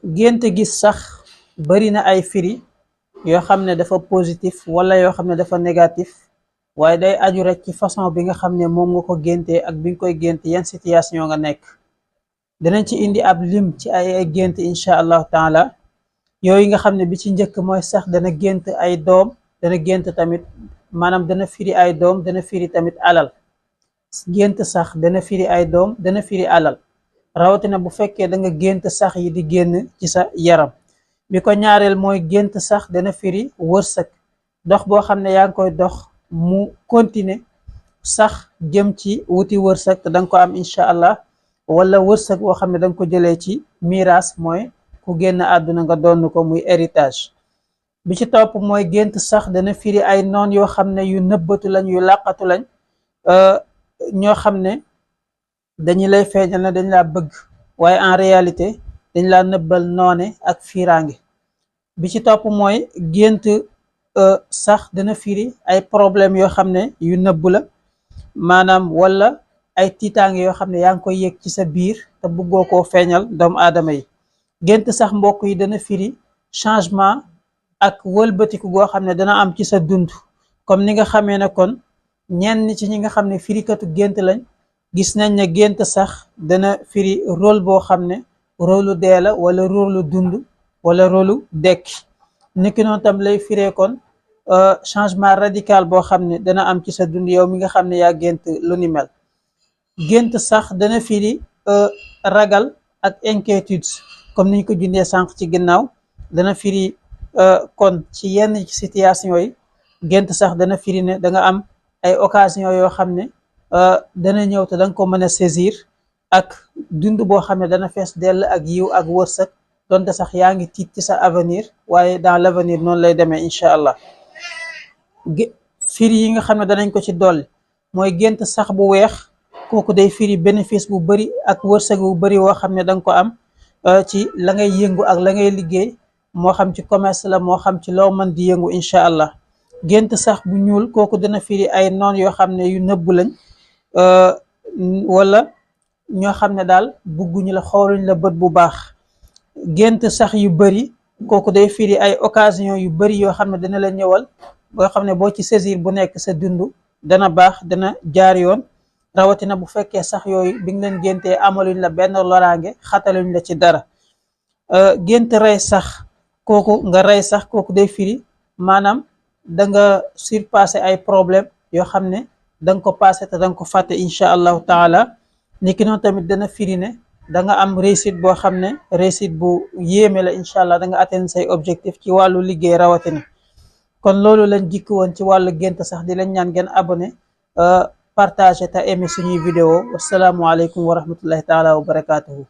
gént gis sax bari na ay firi yoo xam ne dafa positif wala yoo xam ne dafa négatif, waaye day aju rek ci façon bi nga xam ne moom nga ko géntee ak bi nga koy gént yan situation nga nekk. danañ ci indi ab lim ci ay gént incha allahu taala. yooyu nga xam ne bi ci njëkk mooy sax dana gént ay doom, dana gént tamit maanaam dana firi ay doom, dana firi tamit alal. gént sax dana firi ay doom, dana firi alal, rawatina bu fekkee da nga gént sax yi di génn ci sa yaram. bi ko ñaareel mooy gént sax dana firi wërsëg, dox boo xam ne yaa ngi koy dox mu continuer sax jëm ci wuti wërsëg te danga ko am incha allah, wala wërsëg boo xam ne danga ko jëlee ci miraas, mooy ku génn àdduna nga doon ko muy héritage. bi ci topp mooy gént sax dana firi ay noon yoo xam ne yu nëbbatu lañ, yu làqatu lañ, ñoo xam ne dañu lay feeñal ne dañ laa bëgg, waaye en réalité dañ laa nëbbal noone ak fiiraange. bi ci topp mooy gént sax dana firi ay problème yoo xam ne yu nëbbu la, maanaam wala ay tiitaange yoo xam ne yaa ngi koy yëg ci sa biir te bëggoo koo feeñal doomu aadama yi. gént sax mbokk yi dana firi changement ak wëlbatiku goo xam ne dana am ci sa dund, comme ni nga xamee ne kon ñenn ci ñi nga xam ne firikatu gént lañ, gis nañ ne gént sax dana firi rôle boo xam ne rôlu dee la, wala rôlu dund, wala rôlu dekki. niki noonu tam lay firee kon changement radical boo xam ne dana am ci sa dund yow mi nga xam ne yaa gént lu ni mel. gént sax dana firi ragal ak inquiétude, comme niñ ko jundee sànq ci ginnaaw. dana firi kon ci yenn situation yi, gént sax dana firi ne da nga am ay occasion yoo xam ne dana ñëw te danga ko mën a saisir, ak dund boo xam ne dana fees dell ak yiw ak wërsëg, donte sax yaa ngi tiit ci sa avenir, waaye dans l'avenir noonu lay demee incha allah. firi yi nga xam ne danañ ko ci dolli mooy gént sax bu weex, kooku day firi bénéfice bu bari ak wërsëg bu bari woo xam ne danga ko am ci la ngay yëngu ak la ngay liggéey, moo xam ci commerce la, moo xam ci loo mën di yëngu incha allah. gént sax bu ñuul, kooku dana firi ay noon yoo xam ne yu nëbbu lañ, wala ñoo xam ne daal bugguñu la, xooluñ la bët bu baax. gént sax yu bari, kooku day firi ay occasion yu bari yoo xam ne dana la ñëwal, boo xam ne boo ci saisir bu nekk sa dund dana baax, dana jaar yoon, rawatina bu fekkee sax yooyu bi nga leen géntee amaluñ la benn loraange, xataluñ la ci dara. gént rey sax, kooku nga rey sax, kooku day firi maanaam da nga surpasser ay problème yoo xam ne danga ko passé te danga ko fàtte incha allahu taala. niki noonu tamit dana firi ne da nga am réussite boo xam ne réussite bu yéeme la incha allah, da nga atteindre say objectif ci wàllu liggéey rawatina. kon loolu lañ jikki woon ci wàllu gént sax, di lañ ñaan ngeen abonné, partager te aimer suñuy vidéo. wasalaamualeykum wa rahmatullahi taala wa barakatuhu.